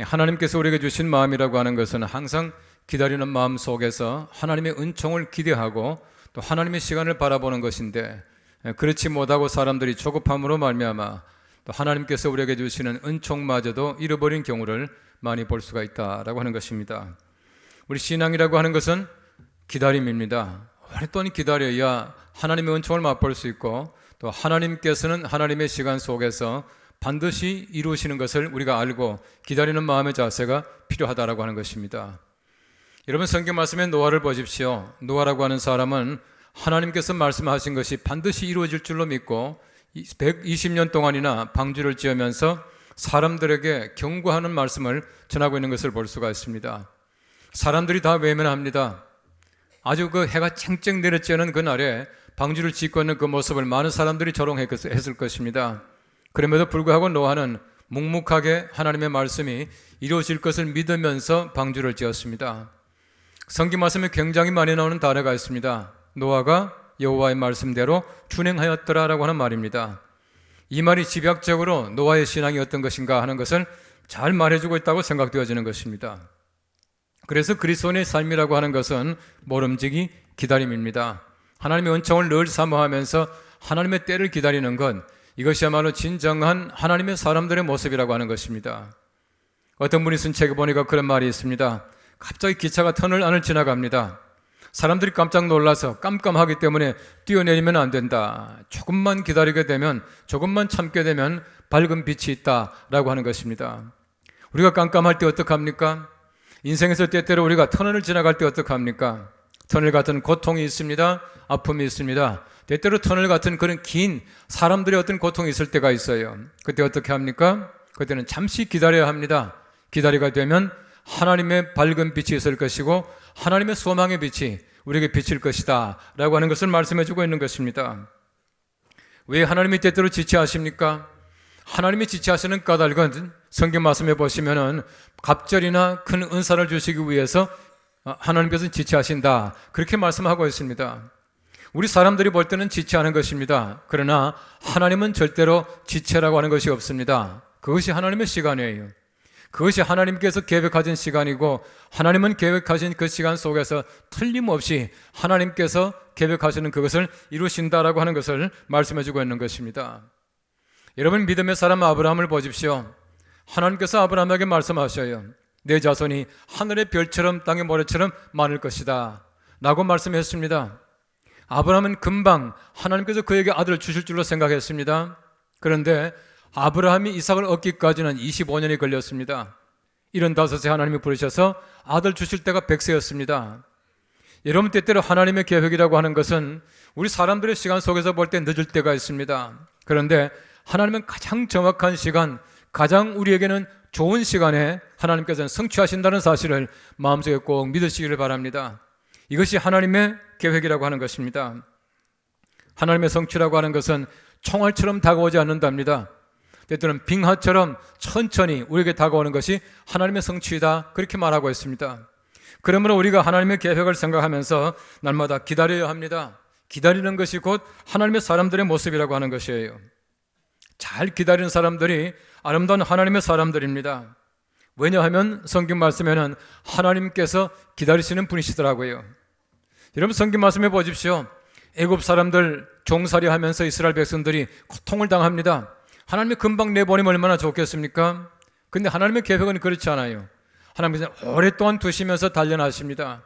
하나님께서 우리에게 주신 마음이라고 하는 것은 항상 기다리는 마음 속에서 하나님의 은총을 기대하고 또 하나님의 시간을 바라보는 것인데, 그렇지 못하고 사람들이 조급함으로 말미암아 또 하나님께서 우리에게 주시는 은총마저도 잃어버린 경우를 많이 볼 수가 있다라고 하는 것입니다. 우리 신앙이라고 하는 것은 기다림입니다. 오랫동안 기다려야 하나님의 은총을 맛볼 수 있고, 또 하나님께서는 하나님의 시간 속에서 반드시 이루시는 것을 우리가 알고 기다리는 마음의 자세가 필요하다라고 하는 것입니다. 여러분, 성경 말씀에 노아를 보십시오. 노아라고 하는 사람은 하나님께서 말씀하신 것이 반드시 이루어질 줄로 믿고 120년 동안이나 방주를 지으면서 사람들에게 경고하는 말씀을 전하고 있는 것을 볼 수가 있습니다. 사람들이 다 외면합니다. 아주 그 해가 쨍쨍 내려쬐는 그날에 방주를 짓고 있는 그 모습을 많은 사람들이 조롱했을 것입니다. 그럼에도 불구하고 노아는 묵묵하게 하나님의 말씀이 이루어질 것을 믿으면서 방주를 지었습니다. 성경 말씀에 굉장히 많이 나오는 단어가 있습니다. 노아가 여호와의 말씀대로 준행하였더라라고 하는 말입니다. 이 말이 집약적으로 노아의 신앙이 어떤 것인가 하는 것을 잘 말해주고 있다고 생각되어지는 것입니다. 그래서 그리스도인의 삶이라고 하는 것은 모름지기 기다림입니다. 하나님의 은총을 늘 사모하면서 하나님의 때를 기다리는 것, 이것이야말로 진정한 하나님의 사람들의 모습이라고 하는 것입니다. 어떤 분이 쓴 책에 보니까 그런 말이 있습니다. 갑자기 기차가 터널 안을 지나갑니다. 사람들이 깜짝 놀라서 깜깜하기 때문에 뛰어내리면 안 된다. 조금만 기다리게 되면, 조금만 참게 되면 밝은 빛이 있다라고 하는 것입니다. 우리가 깜깜할 때 어떡합니까? 인생에서 때때로 우리가 터널을 지나갈 때 어떡합니까? 터널 같은 고통이 있습니다. 아픔이 있습니다. 때때로 터널 같은 그런 긴 사람들의 어떤 고통이 있을 때가 있어요. 그때 어떻게 합니까? 그때는 잠시 기다려야 합니다. 기다리가 되면 하나님의 밝은 빛이 있을 것이고 하나님의 소망의 빛이 우리에게 비칠 것이다 라고 하는 것을 말씀해 주고 있는 것입니다. 왜 하나님이 때때로 지체하십니까? 하나님이 지체하시는 까닭은 성경 말씀에 보시면은 갑절이나 큰 은사를 주시기 위해서 하나님께서 지체하신다, 그렇게 말씀하고 있습니다. 우리 사람들이 볼 때는 지체하는 것입니다. 그러나 하나님은 절대로 지체라고 하는 것이 없습니다. 그것이 하나님의 시간이에요. 그것이 하나님께서 계획하신 시간이고, 하나님은 계획하신 그 시간 속에서 틀림없이 하나님께서 계획하시는 그것을 이루신다라고 하는 것을 말씀해 주고 있는 것입니다. 여러분, 믿음의 사람 아브라함을 보십시오. 하나님께서 아브라함에게 말씀하셔요. 내 자손이 하늘의 별처럼 땅의 모래처럼 많을 것이다 라고 말씀했습니다. 아브라함은 금방 하나님께서 그에게 아들을 주실 줄로 생각했습니다. 그런데 아브라함이 이삭을 얻기까지는 25년이 걸렸습니다. 75세 하나님이 부르셔서 아들 주실 때가 100세였습니다. 여러분, 때때로 하나님의 계획이라고 하는 것은 우리 사람들의 시간 속에서 볼 때 늦을 때가 있습니다. 그런데 하나님은 가장 정확한 시간, 가장 우리에게는 좋은 시간에 하나님께서는 성취하신다는 사실을 마음속에 꼭 믿으시기를 바랍니다. 이것이 하나님의 계획이라고 하는 것입니다. 하나님의 성취라고 하는 것은 총알처럼 다가오지 않는답니다. 때때로는 빙하처럼 천천히 우리에게 다가오는 것이 하나님의 성취이다, 그렇게 말하고 있습니다. 그러므로 우리가 하나님의 계획을 생각하면서 날마다 기다려야 합니다. 기다리는 것이 곧 하나님의 사람들의 모습이라고 하는 것이에요. 잘 기다리는 사람들이 아름다운 하나님의 사람들입니다. 왜냐하면 성경 말씀에는 하나님께서 기다리시는 분이시더라고요. 여러분, 성경 말씀해 보십시오. 애굽 사람들 종살이 하면서 이스라엘 백성들이 고통을 당합니다. 하나님이 금방 내보내면 얼마나 좋겠습니까? 근데 하나님의 계획은 그렇지 않아요. 하나님께서 오랫동안 두시면서 단련하십니다.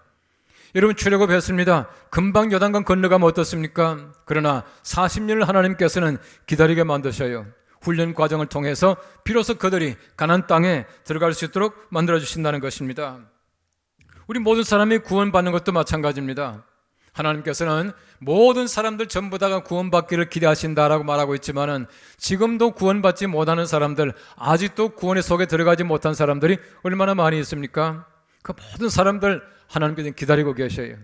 여러분, 출애굽했습니다. 금방 요단강 건너가면 어떻습니까? 그러나 40년을 하나님께서는 기다리게 만드셔요. 훈련 과정을 통해서 비로소 그들이 가나안 땅에 들어갈 수 있도록 만들어주신다는 것입니다. 우리 모든 사람이 구원받는 것도 마찬가지입니다. 하나님께서는 모든 사람들 전부 다가 구원받기를 기대하신다라고 말하고 있지만은 지금도 구원받지 못하는 사람들, 아직도 구원의 속에 들어가지 못한 사람들이 얼마나 많이 있습니까? 그 모든 사람들 하나님께서 기다리고 계셔요.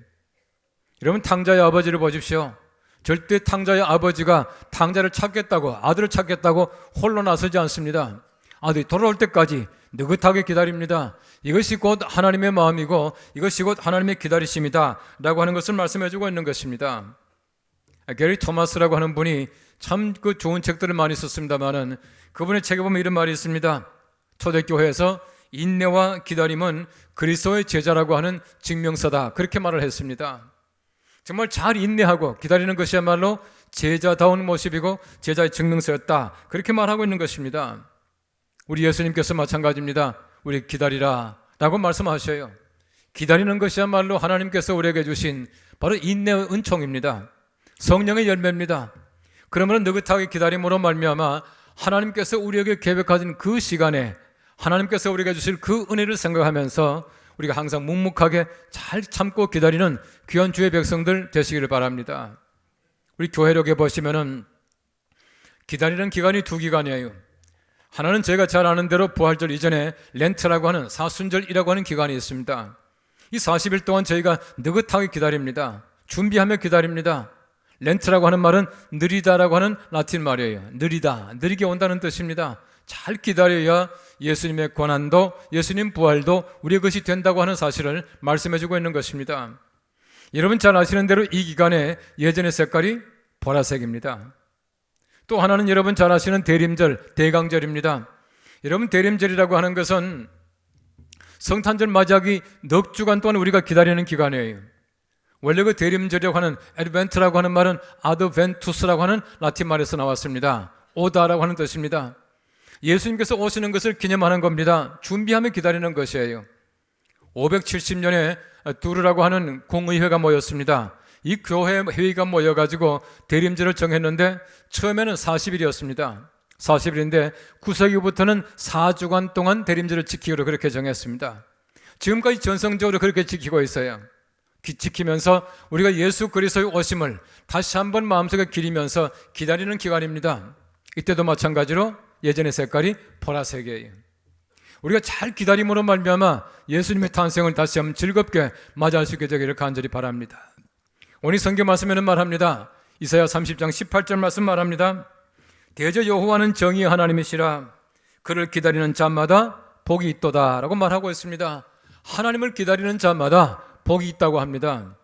여러분, 탕자의 아버지를 보십시오. 절대 탕자의 아버지가 탕자를 찾겠다고, 아들을 찾겠다고 홀로 나서지 않습니다. 아들이 돌아올 때까지 느긋하게 기다립니다. 이것이 곧 하나님의 마음이고 이것이 곧 하나님의 기다리심이다 라고 하는 것을 말씀해 주고 있는 것입니다. 게리 토마스라고 하는 분이 참 좋은 책들을 많이 썼습니다만은 그분의 책에 보면 이런 말이 있습니다. 초대교회에서 인내와 기다림은 그리스도의 제자라고 하는 증명서다. 그렇게 말을 했습니다. 정말 잘 인내하고 기다리는 것이야말로 제자다운 모습이고 제자의 증명서였다. 그렇게 말하고 있는 것입니다. 우리 예수님께서 마찬가지입니다. 우리 기다리라 라고 말씀하셔요. 기다리는 것이야말로 하나님께서 우리에게 주신 바로 인내의 은총입니다. 성령의 열매입니다. 그러면 느긋하게 기다림으로 말미암아 하나님께서 우리에게 계획하신 그 시간에 하나님께서 우리에게 주실 그 은혜를 생각하면서 우리가 항상 묵묵하게 잘 참고 기다리는 귀한 주의 백성들 되시기를 바랍니다. 우리 교회력에 보시면은 기다리는 기간이 두 기간이에요. 하나는 제가 잘 아는 대로 부활절 이전에 렌트라고 하는 사순절이라고 하는 기간이 있습니다. 이 40일 동안 저희가 느긋하게 기다립니다. 준비하며 기다립니다. 렌트라고 하는 말은 느리다라고 하는 라틴 말이에요. 느리다, 느리게 온다는 뜻입니다. 잘 기다려야 예수님의 고난도, 예수님 부활도 우리의 것이 된다고 하는 사실을 말씀해주고 있는 것입니다. 여러분 잘 아시는 대로 이 기간에 예전의 색깔이 보라색입니다. 또 하나는 여러분 잘 아시는 대림절, 대강절입니다. 여러분 대림절이라고 하는 것은 성탄절 맞이하기 넉 주간 동안 우리가 기다리는 기간이에요. 원래 그 대림절이라고 하는 에드벤트라고 하는 말은 아드벤투스라고 하는 라틴 말에서 나왔습니다. 오다라고 하는 뜻입니다. 예수님께서 오시는 것을 기념하는 겁니다. 준비하며 기다리는 것이에요. 570년에 두르라고 하는 공의회가 모였습니다. 이 교회 회의가 모여가지고 대림절을 정했는데 처음에는 40일이었습니다. 40일인데 9세기부터는 4주간 동안 대림절을 지키기로 그렇게 정했습니다. 지금까지 전성적으로 그렇게 지키고 있어요. 지키면서 우리가 예수 그리스도의 오심을 다시 한번 마음속에 기리면서 기다리는 기간입니다. 이때도 마찬가지로 예전의 색깔이 보라색이에요. 우리가 잘 기다림으로 말미암아 예수님의 탄생을 다시 한번 즐겁게 맞이할 수 있게 되기를 간절히 바랍니다. 오늘 성경 말씀에는 말합니다. 이사야 30장 18절 말씀 말합니다. 대저 여호와는 정의의 하나님이시라 그를 기다리는 자마다 복이 있도다 라고 말하고 있습니다. 하나님을 기다리는 자마다 복이 있다고 합니다.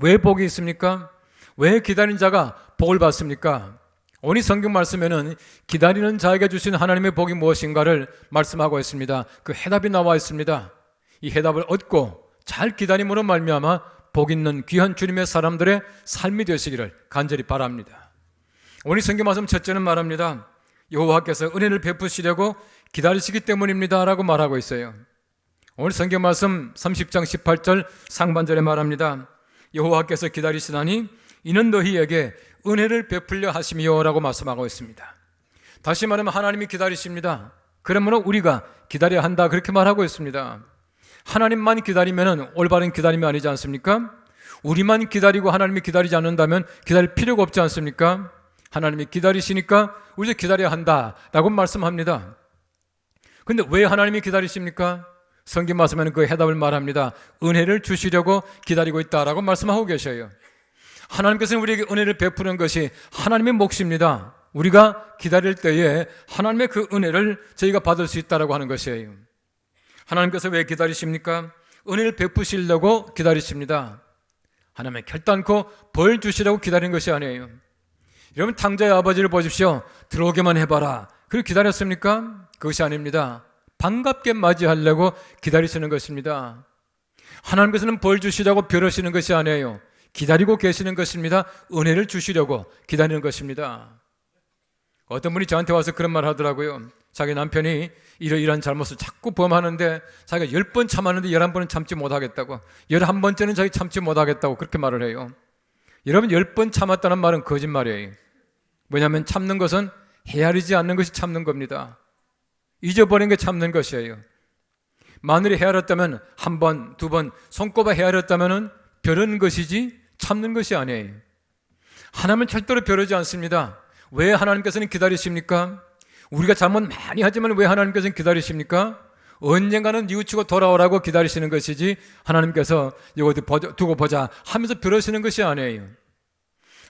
왜 복이 있습니까? 왜 기다리는 자가 복을 받습니까? 오늘 성경 말씀에는 기다리는 자에게 주신 하나님의 복이 무엇인가를 말씀하고 있습니다. 그 해답이 나와 있습니다. 이 해답을 얻고 잘 기다림으로 말미암아 복 있는 귀한 주님의 사람들의 삶이 되시기를 간절히 바랍니다. 오늘 성경 말씀 첫째는 말합니다. 여호와께서 은혜를 베푸시려고 기다리시기 때문입니다 라고 말하고 있어요. 오늘 성경 말씀 30장 18절 상반절에 말합니다. 여호와께서 기다리시다니 이는 너희에게 은혜를 베풀려 하심이요 라고 말씀하고 있습니다. 다시 말하면 하나님이 기다리십니다. 그러므로 우리가 기다려야 한다 그렇게 말하고 있습니다. 하나님만 기다리면 올바른 기다림이 아니지 않습니까? 우리만 기다리고 하나님이 기다리지 않는다면 기다릴 필요가 없지 않습니까? 하나님이 기다리시니까 우리 기다려야 한다라고 말씀합니다. 그런데 왜 하나님이 기다리십니까? 성경 말씀에는 그 해답을 말합니다. 은혜를 주시려고 기다리고 있다라고 말씀하고 계셔요. 하나님께서는 우리에게 은혜를 베푸는 것이 하나님의 몫입니다. 우리가 기다릴 때에 하나님의 그 은혜를 저희가 받을 수 있다라고 하는 것이에요. 하나님께서 왜 기다리십니까? 은혜를 베푸시려고 기다리십니다. 하나님의 결단코 벌 주시라고 기다리는 것이 아니에요. 여러분 탕자의 아버지를 보십시오. 들어오게만 해봐라. 그걸 기다렸습니까? 그것이 아닙니다. 반갑게 맞이하려고 기다리시는 것입니다. 하나님께서는 벌 주시라고 벼르시는 것이 아니에요. 기다리고 계시는 것입니다. 은혜를 주시려고 기다리는 것입니다. 어떤 분이 저한테 와서 그런 말 하더라고요. 자기 남편이 이러이러한 잘못을 자꾸 범하는데 자기가 10번 참았는데 11번은 참지 못하겠다고, 11번째는 자기 참지 못하겠다고 그렇게 말을 해요. 여러분 10번 참았다는 말은 거짓말이에요. 왜냐하면 참는 것은 헤아리지 않는 것이 참는 겁니다. 잊어버린 게 참는 것이에요. 마늘이 헤아렸다면 한 번, 두 번 손꼽아 헤아렸다면 벼르는 것이지 참는 것이 아니에요. 하나님은 절대로 벼르지 않습니다. 왜 하나님께서는 기다리십니까? 우리가 잘못 많이 하지만 왜 하나님께서는 기다리십니까? 언젠가는 뉘우치고 돌아오라고 기다리시는 것이지 하나님께서 이거 두고 보자 하면서 벼르시는 것이 아니에요.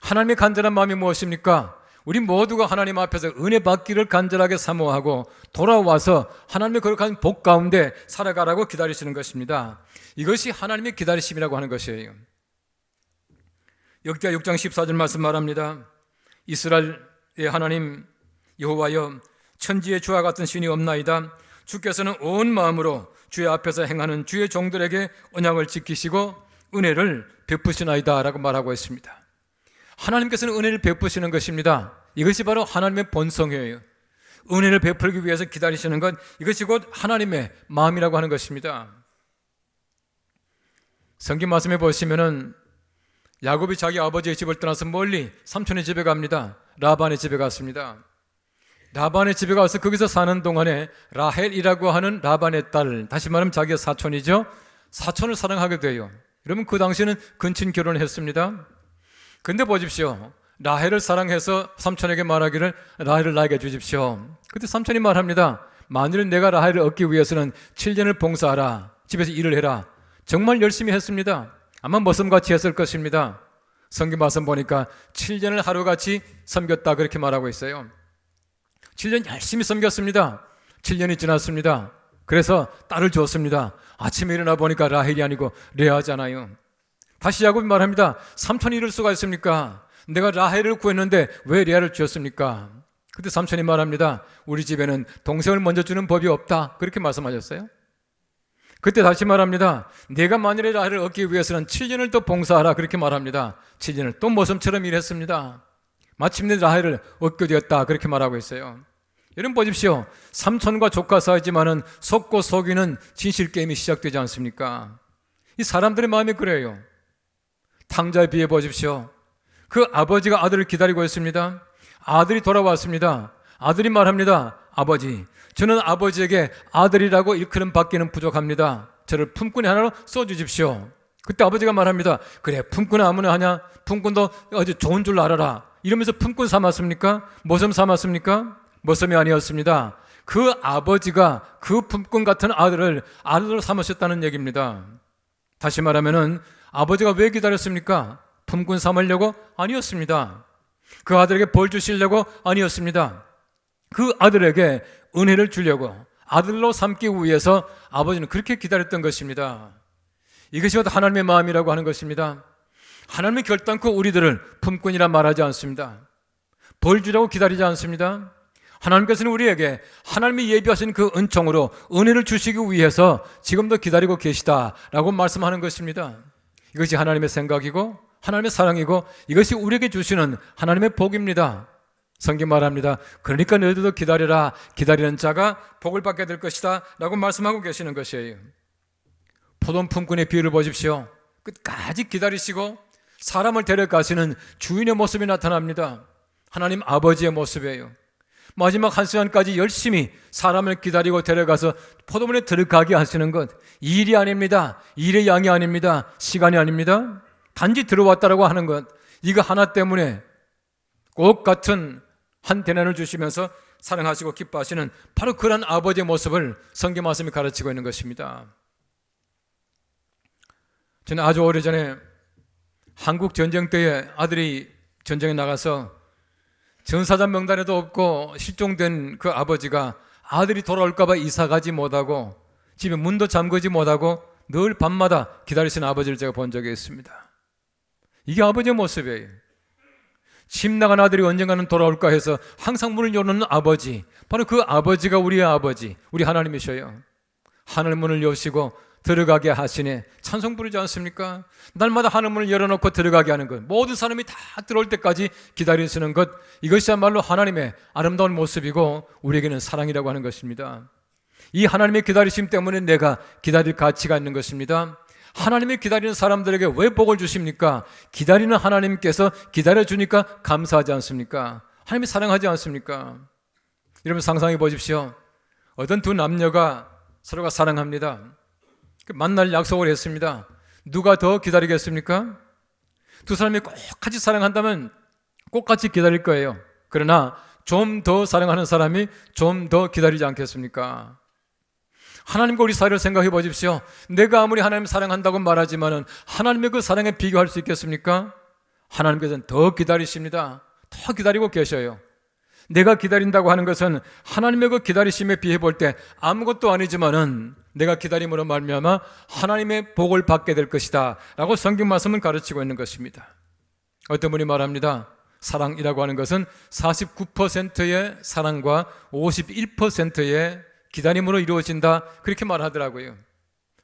하나님의 간절한 마음이 무엇입니까? 우리 모두가 하나님 앞에서 은혜 받기를 간절하게 사모하고 돌아와서 하나님의 거룩한 복 가운데 살아가라고 기다리시는 것입니다. 이것이 하나님의 기다리심이라고 하는 것이에요. 역대하 6장 14절 말씀 말합니다. 이스라엘의 하나님 여호와여, 천지에 주와 같은 신이 없나이다. 주께서는 온 마음으로 주의 앞에서 행하는 주의 종들에게 언약을 지키시고 은혜를 베푸시나이다 라고 말하고 있습니다. 하나님께서는 은혜를 베푸시는 것입니다. 이것이 바로 하나님의 본성이에요. 은혜를 베풀기 위해서 기다리시는 것, 이것이 곧 하나님의 마음이라고 하는 것입니다. 성경 말씀에 보시면은 야곱이 자기 아버지의 집을 떠나서 멀리 삼촌의 집에 갑니다. 라반의 집에 갔습니다. 라반의 집에 가서 거기서 사는 동안에 라헬이라고 하는 라반의 딸, 다시 말하면 자기의 사촌이죠, 사촌을 사랑하게 돼요. 여러분, 그 당시에는 근친 결혼을 했습니다. 근데 보십시오, 라헬을 사랑해서 삼촌에게 말하기를 라헬을 나에게 주십시오. 그때 삼촌이 말합니다. 만일 내가 라헬을 얻기 위해서는 7년을 봉사하라, 집에서 일을 해라. 정말 열심히 했습니다. 아마 머슴같이 했을 것입니다. 성경 말씀 보니까 7년을 하루같이 섬겼다 그렇게 말하고 있어요. 7년 열심히 섬겼습니다. 7년이 지났습니다. 그래서 딸을 주었습니다. 아침에 일어나 보니까 라헬이 아니고 레아잖아요. 다시 야곱이 말합니다. 삼촌이 이럴 수가 있습니까? 내가 라헬을 구했는데 왜 레아를 주었습니까? 그때 삼촌이 말합니다. 우리 집에는 동생을 먼저 주는 법이 없다 그렇게 말씀하셨어요. 그때 다시 말합니다. 내가 만일에 라헬을 얻기 위해서는 7년을 더 봉사하라 그렇게 말합니다. 7년을 또 모섬처럼 일했습니다. 마침내 라헬을 얻게 되었다 그렇게 말하고 있어요. 여러분 보십시오. 삼촌과 조카 사이지만은 속고 속이는 진실 게임이 시작되지 않습니까? 이 사람들의 마음이 그래요. 탕자에 비해 보십시오. 그 아버지가 아들을 기다리고 있습니다. 아들이 돌아왔습니다. 아들이 말합니다. 아버지, 저는 아버지에게 아들이라고 일컬음 받기는 부족합니다. 저를 품꾼이 하나로 써주십시오. 그때 아버지가 말합니다. 그래, 품꾼은 아무나 하냐? 품꾼도 아주 좋은 줄 알아라. 이러면서 품꾼 삼았습니까? 모섬 삼았습니까? 모섬이 아니었습니다. 그 아버지가 그 품꾼 같은 아들을 아들로 삼으셨다는 얘기입니다. 다시 말하면은 아버지가 왜 기다렸습니까? 품꾼 삼으려고? 아니었습니다. 그 아들에게 벌 주시려고? 아니었습니다. 그 아들에게 은혜를 주려고, 아들로 삼기 위해서 아버지는 그렇게 기다렸던 것입니다. 이것이 하나님의 마음이라고 하는 것입니다. 하나님은 결단코 우리들을 품꾼이라 말하지 않습니다. 벌 주려고 기다리지 않습니다. 하나님께서는 우리에게 하나님이 예비하신 그 은총으로 은혜를 주시기 위해서 지금도 기다리고 계시다라고 말씀하는 것입니다. 이것이 하나님의 생각이고 하나님의 사랑이고 이것이 우리에게 주시는 하나님의 복입니다. 성경 말합니다. 그러니까 너희들도 기다려라. 기다리는 자가 복을 받게 될 것이다 라고 말씀하고 계시는 것이에요. 포도원 품꾼의 비유를 보십시오. 끝까지 기다리시고 사람을 데려가시는 주인의 모습이 나타납니다. 하나님 아버지의 모습이에요. 마지막 한 시간까지 열심히 사람을 기다리고 데려가서 포도원에 들어가게 하시는 것, 일이 아닙니다. 일의 양이 아닙니다. 시간이 아닙니다. 단지 들어왔다라고 하는 것, 이거 하나 때문에 꼭 같은 한 대난을 주시면서 사랑하시고 기뻐하시는 바로 그런 아버지의 모습을 성경 말씀이 가르치고 있는 것입니다. 저는 아주 오래전에 한국 전쟁 때에 아들이 전쟁에 나가서 전사자 명단에도 없고 실종된 그 아버지가 아들이 돌아올까 봐 이사 가지 못하고 집에 문도 잠그지 못하고 늘 밤마다 기다리시는 아버지를 제가 본 적이 있습니다. 이게 아버지의 모습이에요. 집 나간 아들이 언젠가는 돌아올까 해서 항상 문을 여는 아버지, 바로 그 아버지가 우리의 아버지, 우리 하나님이셔요. 하늘 문을 여시고 들어가게 하시네. 찬송 부르지 않습니까? 날마다 하늘 문을 열어놓고 들어가게 하는 것, 모든 사람이 다 들어올 때까지 기다리시는 것, 이것이야말로 하나님의 아름다운 모습이고 우리에게는 사랑이라고 하는 것입니다. 이 하나님의 기다리심 때문에 내가 기다릴 가치가 있는 것입니다. 하나님이 기다리는 사람들에게 왜 복을 주십니까? 기다리는 하나님께서 기다려주니까 감사하지 않습니까? 하나님이 사랑하지 않습니까? 여러분 상상해 보십시오. 어떤 두 남녀가 서로가 사랑합니다. 만날 약속을 했습니다. 누가 더 기다리겠습니까? 두 사람이 꼭 같이 사랑한다면 꼭 같이 기다릴 거예요. 그러나 좀 더 사랑하는 사람이 좀 더 기다리지 않겠습니까? 하나님과 우리 사이를 생각해 보십시오. 내가 아무리 하나님 사랑한다고 말하지만은 하나님의 그 사랑에 비교할 수 있겠습니까? 하나님께서는 더 기다리십니다. 더 기다리고 계셔요. 내가 기다린다고 하는 것은 하나님의 그 기다리심에 비해 볼 때 아무것도 아니지만은 내가 기다림으로 말미암아 하나님의 복을 받게 될 것이다 라고 성경 말씀은 가르치고 있는 것입니다. 어떤 분이 말합니다. 사랑이라고 하는 것은 49%의 사랑과 51%의 기다림으로 이루어진다, 그렇게 말하더라고요.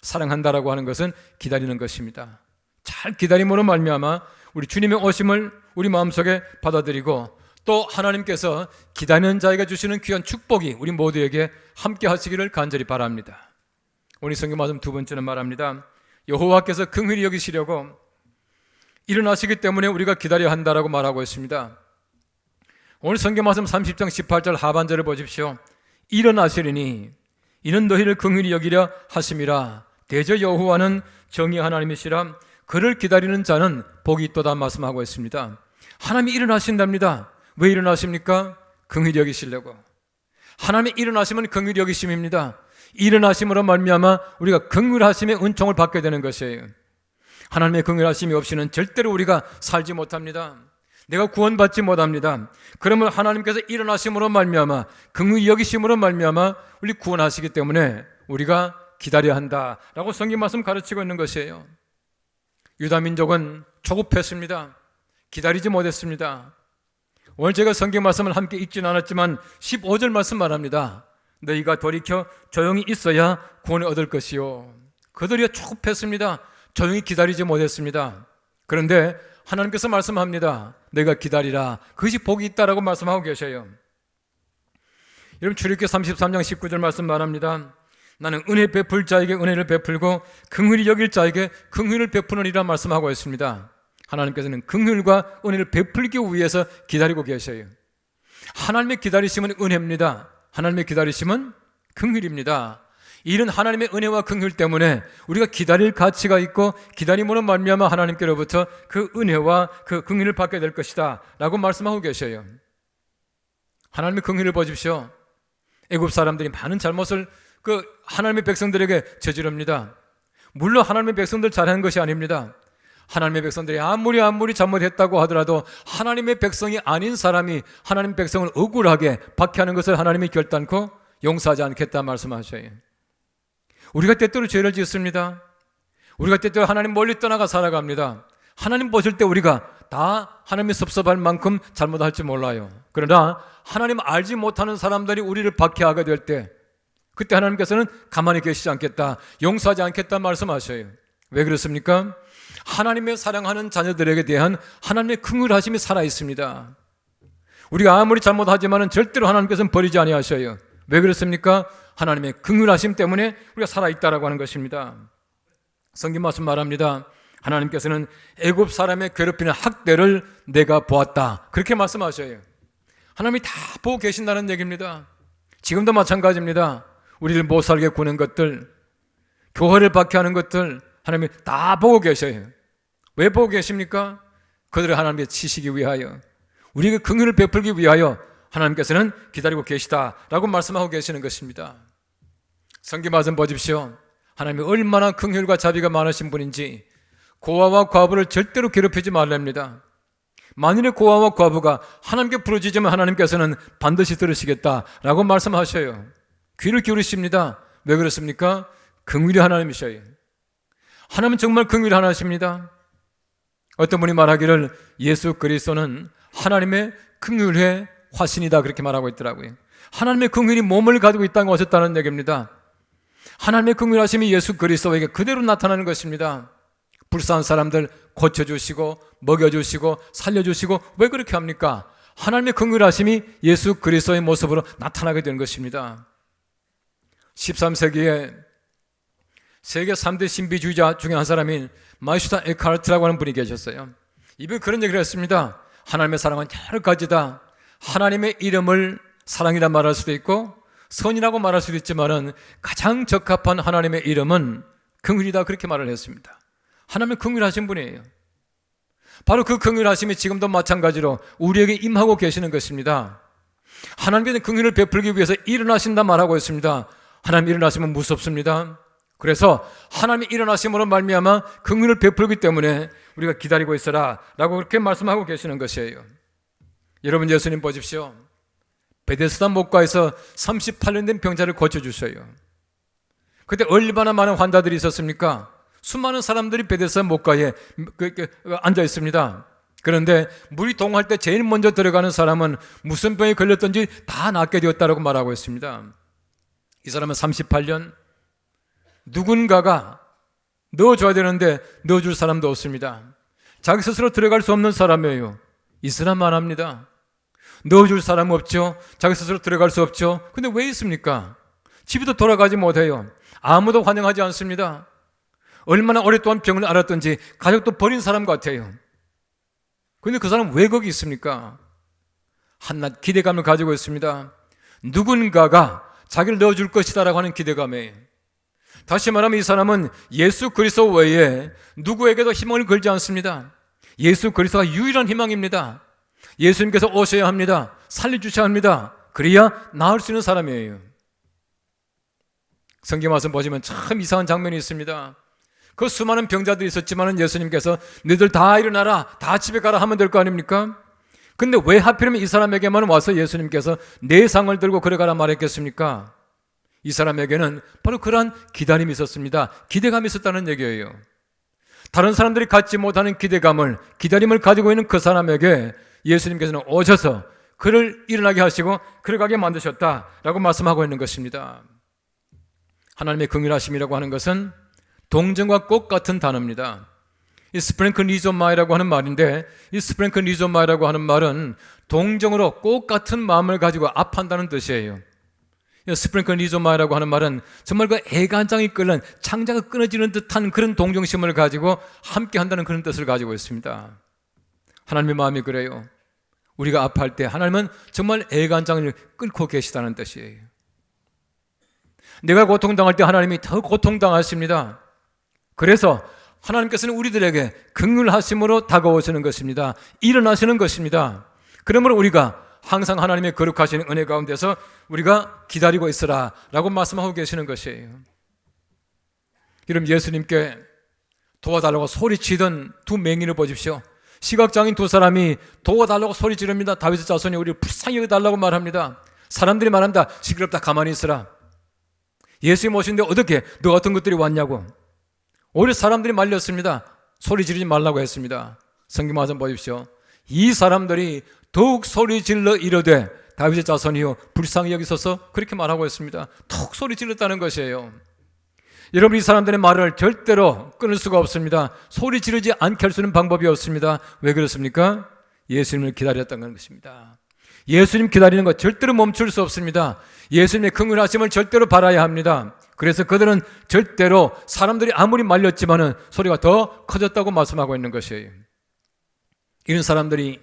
사랑한다라고 하는 것은 기다리는 것입니다. 잘 기다림으로 말미암아 우리 주님의 오심을 우리 마음속에 받아들이고, 또 하나님께서 기다리는 자에게 주시는 귀한 축복이 우리 모두에게 함께 하시기를 간절히 바랍니다. 오늘 성경 말씀 두 번째는 말합니다. 여호와께서 긍휼히 여기시려고 일어나시기 때문에 우리가 기다려야 한다라고 말하고 있습니다. 오늘 성경 말씀 30장 18절 하반절을 보십시오. 일어나시리니 이는 너희를 긍휼히 여기려 하심이라. 대저 여호와는 정의 하나님이시라. 그를 기다리는 자는 복이 있도다 말씀하고 있습니다. 하나님이 일어나신답니다. 왜 일어나십니까? 긍휼히 여기시려고. 하나님이 일어나시면 긍휼히 여기심입니다. 일어나심으로 말미암아 우리가 긍휼하심의 은총을 받게 되는 것이에요. 하나님의 긍휼하심이 없이는 절대로 우리가 살지 못합니다. 내가 구원받지 못합니다. 그러면 하나님께서 일어나심으로 말미암아, 긍휼히 여기심으로 말미암아 우리 구원하시기 때문에 우리가 기다려야 한다라고 성경 말씀 가르치고 있는 것이에요. 유다 민족은 조급했습니다. 기다리지 못했습니다. 오늘 제가 성경 말씀을 함께 읽지는 않았지만 15절 말씀 말합니다. 너희가 돌이켜 조용히 있어야 구원을 얻을 것이요. 그들이 조급했습니다. 조용히 기다리지 못했습니다. 그런데 하나님께서 말씀합니다. 너희가 기다리라. 그것이 복이 있다라고 말씀하고 계셔요. 여러분, 출애굽기 33장 19절 말씀 말합니다. 나는 은혜 베풀 자에게 은혜를 베풀고 긍휼히 여길 자에게 긍휼을 베푸느니라 말씀하고 있습니다. 하나님께서는 긍휼과 은혜를 베풀기 위해서 기다리고 계셔요. 하나님의 기다리심은 은혜입니다. 하나님의 기다리심은 긍휼입니다. 이런 하나님의 은혜와 긍휼 때문에 우리가 기다릴 가치가 있고, 기다림으로 말미암아 하나님께로부터 그 은혜와 그 긍휼을 받게 될 것이다 라고 말씀하고 계셔요. 하나님의 긍휼을 보십시오. 애굽 사람들이 많은 잘못을 하나님의 백성들에게 저지릅니다. 물론 하나님의 백성들 잘하는 것이 아닙니다. 하나님의 백성들이 아무리 잘못했다고 하더라도 하나님의 백성이 아닌 사람이 하나님의 백성을 억울하게 박해하는 것을 하나님이 결단코 용서하지 않겠다 말씀하셔요. 우리가 때때로 죄를 짓습니다. 우리가 때때로 하나님 멀리 떠나가 살아갑니다. 하나님 보실 때 우리가 다 하나님이 섭섭할 만큼 잘못할지 몰라요. 그러나 하나님 알지 못하는 사람들이 우리를 박해하게 될 때, 그때 하나님께서는 가만히 계시지 않겠다, 용서하지 않겠다 말씀하셔요. 왜 그렇습니까? 하나님의 사랑하는 자녀들에게 대한 하나님의 긍휼하심이 살아있습니다. 우리가 아무리 잘못하지만 절대로 하나님께서는 버리지 아니하셔요. 왜 그렇습니까? 하나님의 긍휼하심 때문에 우리가 살아있다라고 하는 것입니다. 성경 말씀 말합니다. 하나님께서는 애굽 사람의 괴롭히는 학대를 내가 보았다, 그렇게 말씀하셔요. 하나님이 다 보고 계신다는 얘기입니다. 지금도 마찬가지입니다. 우리를 못 살게 구는 것들, 교회를 박해하는 것들 하나님이 다 보고 계셔요. 왜 보고 계십니까? 그들을 하나님께 치시기 위하여, 우리에게 긍휼을 베풀기 위하여 하나님께서는 기다리고 계시다라고 말씀하고 계시는 것입니다. 성경 말씀 보십시오. 하나님이 얼마나 긍휼과 자비가 많으신 분인지. 고아와 과부를 절대로 괴롭히지 말랍니다. 만일에 고아와 과부가 하나님께 부르짖으면 하나님께서는 반드시 들으시겠다라고 말씀하셔요. 귀를 기울이십니다. 왜 그렇습니까? 긍휼이 하나님이셔요. 하나님은 정말 긍휼이 하나십니다. 어떤 분이 말하기를 예수 그리스도는 하나님의 긍휼의 화신이다, 그렇게 말하고 있더라고요. 하나님의 긍휼이 몸을 가지고 있다는 것이었다는 얘기입니다. 하나님의 긍휼하심이 예수 그리스도에게 그대로 나타나는 것입니다. 불쌍한 사람들 고쳐주시고 먹여주시고 살려주시고, 왜 그렇게 합니까? 하나님의 긍휼하심이 예수 그리스도의 모습으로 나타나게 되는 것입니다. 13세기에 세계 3대 신비주의자 중에 한 사람인 마이슈타 에카르트라고 하는 분이 계셨어요. 이분이 그런 얘기를 했습니다. 하나님의 사랑은 여러 가지다. 하나님의 이름을 사랑이라 말할 수도 있고 선이라고 말할 수도 있지만은 가장 적합한 하나님의 이름은 긍휼이다, 그렇게 말을 했습니다. 하나님은 긍휼하신 분이에요. 바로 그 긍휼하심이 지금도 마찬가지로 우리에게 임하고 계시는 것입니다. 하나님께서 긍휼을 베풀기 위해서 일어나신다 말하고 있습니다. 하나님 일어나시면 무섭습니다. 그래서 하나님이 일어나심으로 말미암아 긍휼을 베풀기 때문에 우리가 기다리고 있어라 라고 그렇게 말씀하고 계시는 것이에요. 여러분, 예수님 보십시오. 베데스다 목가에서 38년 된 병자를 고쳐주셔요. 그때 얼마나 많은 환자들이 있었습니까? 수많은 사람들이 베데스다 목가에 앉아 있습니다. 그런데 물이 동할 때 제일 먼저 들어가는 사람은 무슨 병에 걸렸든지 다 낫게 되었다고 말하고 있습니다. 이 사람은 38년 누군가가 넣어줘야 되는데 넣어줄 사람도 없습니다. 자기 스스로 들어갈 수 없는 사람이에요. 있으나만 합니다. 넣어줄 사람 없죠. 자기 스스로 들어갈 수 없죠. 근데 왜 있습니까? 집에도 돌아가지 못해요. 아무도 환영하지 않습니다. 얼마나 오랫동안 병을 앓았던지 가족도 버린 사람 같아요. 근데 그 사람 왜 거기 있습니까? 한낱 기대감을 가지고 있습니다. 누군가가 자기를 넣어줄 것이다 라고 하는 기대감에, 다시 말하면 이 사람은 예수 그리스도 외에 누구에게도 희망을 걸지 않습니다. 예수 그리스도가 유일한 희망입니다. 예수님께서 오셔야 합니다. 살려주셔야 합니다. 그래야 나을 수 있는 사람이에요. 성경 말씀 보시면 참 이상한 장면이 있습니다. 그 수많은 병자들이 있었지만 예수님께서 너희들 다 일어나라, 다 집에 가라 하면 될 거 아닙니까? 근데 왜 하필이면 이 사람에게만 와서 예수님께서 내 상을 들고 그래 가라 말했겠습니까? 이 사람에게는 바로 그러한 기다림이 있었습니다. 기대감이 있었다는 얘기예요. 다른 사람들이 갖지 못하는 기다림을 가지고 있는 그 사람에게 예수님께서는 오셔서 그를 일어나게 하시고 그를 가게 만드셨다라고 말씀하고 있는 것입니다. 하나님의 긍휼하심이라고 하는 것은 동정과 꽃 같은 단어입니다. 이 스프랭크니조마이라고 하는 말인데, 이 스프랭크니조마이라고 하는 말은 동정으로 꽃 같은 마음을 가지고 압한다는 뜻이에요. 스프랭크니조마이라고 하는 말은 정말 그 애간장이 끓는 창자가 끊어지는 듯한 그런 동정심을 가지고 함께 한다는 그런 뜻을 가지고 있습니다. 하나님의 마음이 그래요. 우리가 아파할 때 하나님은 정말 애간장을 끓고 계시다는 뜻이에요. 내가 고통당할 때 하나님이 더 고통당하십니다. 그래서 하나님께서는 우리들에게 긍휼하심으로 다가오시는 것입니다. 일어나시는 것입니다. 그러므로 우리가 항상 하나님의 거룩하신 은혜 가운데서 우리가 기다리고 있으라 라고 말씀하고 계시는 것이에요. 여러분, 예수님께 도와달라고 소리치던 두 맹인을 보십시오. 시각장애인 두 사람이 도와달라고 소리 지릅니다. 다윗의 자손이 우리를 불쌍히 여겨달라고 말합니다. 사람들이 말한다. 시끄럽다, 가만히 있으라. 예수님 오신데 어떻게 너 같은 것들이 왔냐고. 오히려 사람들이 말렸습니다. 소리 지르지 말라고 했습니다. 성경 말씀 보십시오. 이 사람들이 더욱 소리 질러 이르되 다윗의 자손이요 불쌍히 여기소서, 그렇게 말하고 있습니다. 턱 소리 질렀다는 것이에요. 여러분, 이 사람들의 말을 절대로 끊을 수가 없습니다. 소리 지르지 않게 할 수 있는 방법이 없습니다. 왜 그렇습니까? 예수님을 기다렸다는 것입니다. 예수님 기다리는 것 절대로 멈출 수 없습니다. 예수님의 긍휼하심을 절대로 바라야 합니다. 그래서 그들은 절대로 사람들이 아무리 말렸지만은 소리가 더 커졌다고 말씀하고 있는 것이에요. 이런 사람들이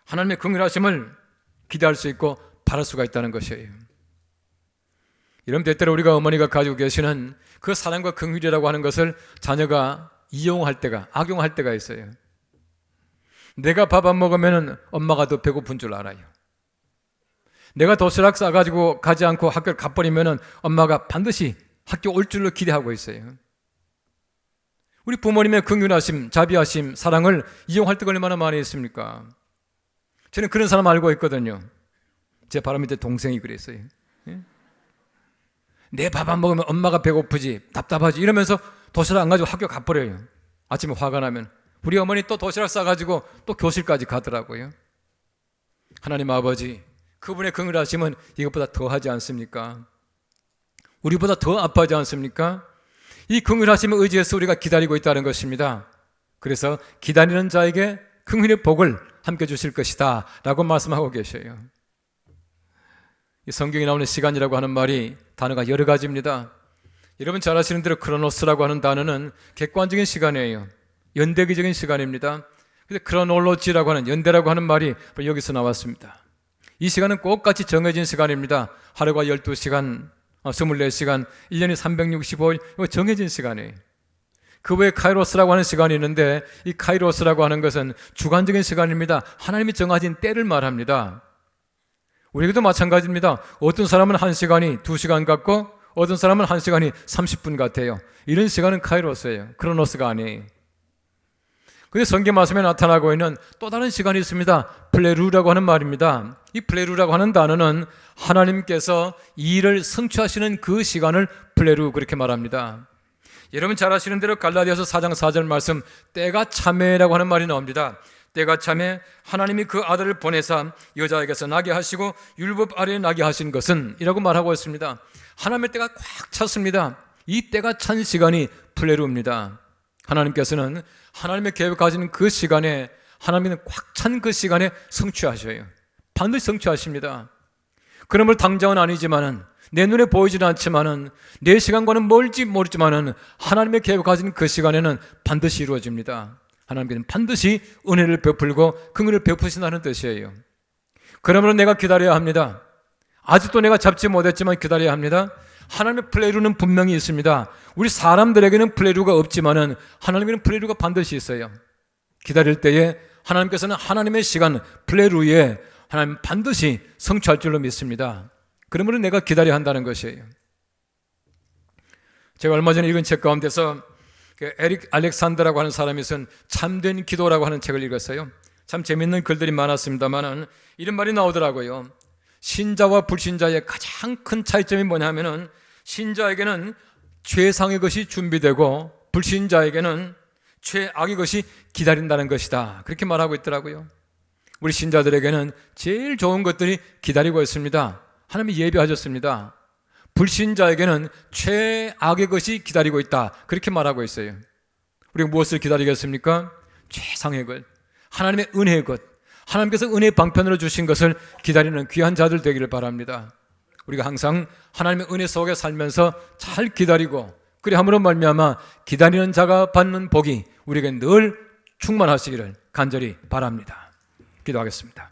하나님의 긍휼하심을 기대할 수 있고 바랄 수가 있다는 것이에요. 이런 때때로 우리가 어머니가 가지고 계시는 그 사랑과 긍휼이라고 하는 것을 자녀가 이용할 때가, 악용할 때가 있어요. 내가 밥 안 먹으면 엄마가 더 배고픈 줄 알아요. 내가 도시락 싸가지고 가지 않고 학교를 가버리면 엄마가 반드시 학교 올 줄로 기대하고 있어요. 우리 부모님의 긍휼하심, 자비하심, 사랑을 이용할 때가 얼마나 많이 있습니까? 저는 그런 사람 알고 있거든요. 제 바로 밑에 동생이 그랬어요. 내 밥 안 먹으면 엄마가 배고프지, 답답하지 이러면서 도시락 안 가지고 학교 가버려요. 아침에 화가 나면. 우리 어머니 또 도시락 싸가지고 또 교실까지 가더라고요. 하나님 아버지, 그분의 긍휼하심은 이것보다 더 하지 않습니까? 우리보다 더 아파하지 않습니까? 이 긍휼하심을 의지해서 우리가 기다리고 있다는 것입니다. 그래서 기다리는 자에게 긍휼의 복을 함께 주실 것이다 라고 말씀하고 계셔요. 이 성경에 나오는 시간이라고 하는 말이 단어가 여러 가지입니다. 여러분 잘 아시는 대로 크로노스라고 하는 단어는 객관적인 시간이에요. 연대기적인 시간입니다. 그래서 크로놀로지라고 하는, 연대라고 하는 말이 여기서 나왔습니다. 이 시간은 꼭같이 정해진 시간입니다. 하루가 12시간, 24시간, 1년이 365일, 이거 정해진 시간이에요. 그 외에 카이로스라고 하는 시간이 있는데, 이 카이로스라고 하는 것은 주관적인 시간입니다. 하나님이 정하신 때를 말합니다. 우리에게도 마찬가지입니다. 어떤 사람은 1시간이 2시간 같고 어떤 사람은 1시간이 30분 같아요. 이런 시간은 카이로스예요. 크로노스가 아니에요. 근데 성경 말씀에 나타나고 있는 또 다른 시간이 있습니다. 플레루라고 하는 말입니다. 이 플레루라고 하는 단어는 하나님께서 이 일을 성취하시는 그 시간을 플레루 그렇게 말합니다. 여러분 잘 아시는 대로 갈라디아서 4장 4절 말씀, 때가 참회라고 하는 말이 나옵니다. 때가 참에 하나님이 그 아들을 보내사 여자에게서 나게 하시고 율법 아래에 나게 하신 것은 이라고 말하고 있습니다. 하나님의 때가 꽉 찼습니다. 이 때가 찬 시간이 플레루입니다. 하나님께서는 하나님의 계획 가진 그 시간에, 하나님은 꽉 찬 그 시간에 성취하셔요. 반드시 성취하십니다. 그러므로 당장은 아니지만은, 내 눈에 보이지는 않지만은, 내 시간과는 멀지 모르지만은 하나님의 계획 가진 그 시간에는 반드시 이루어집니다. 하나님께서는 반드시 은혜를 베풀고 그 은혜를 베푸신다는 뜻이에요. 그러므로 내가 기다려야 합니다. 아직도 내가 잡지 못했지만 기다려야 합니다. 하나님의 플레루는 분명히 있습니다. 우리 사람들에게는 플레루가 없지만은 하나님에게는 플레루가 반드시 있어요. 기다릴 때에 하나님께서는 하나님의 시간 플레루에 하나님 반드시 성취할 줄로 믿습니다. 그러므로 내가 기다려야 한다는 것이에요. 제가 얼마 전에 읽은 책 가운데서 에릭 알렉산더라고 하는 사람이 쓴 참된 기도라고 하는 책을 읽었어요. 참 재밌는 글들이 많았습니다만은 이런 말이 나오더라고요. 신자와 불신자의 가장 큰 차이점이 뭐냐면은, 신자에게는 최상의 것이 준비되고 불신자에게는 최악의 것이 기다린다는 것이다. 그렇게 말하고 있더라고요. 우리 신자들에게는 제일 좋은 것들이 기다리고 있습니다. 하나님이 예비하셨습니다. 불신자에게는 최악의 것이 기다리고 있다. 그렇게 말하고 있어요. 우리가 무엇을 기다리겠습니까? 최상의 것, 하나님의 은혜의 것, 하나님께서 은혜의 방편으로 주신 것을 기다리는 귀한 자들 되기를 바랍니다. 우리가 항상 하나님의 은혜 속에 살면서 잘 기다리고, 그리 함으로 말미암아 기다리는 자가 받는 복이 우리에게 늘 충만하시기를 간절히 바랍니다. 기도하겠습니다.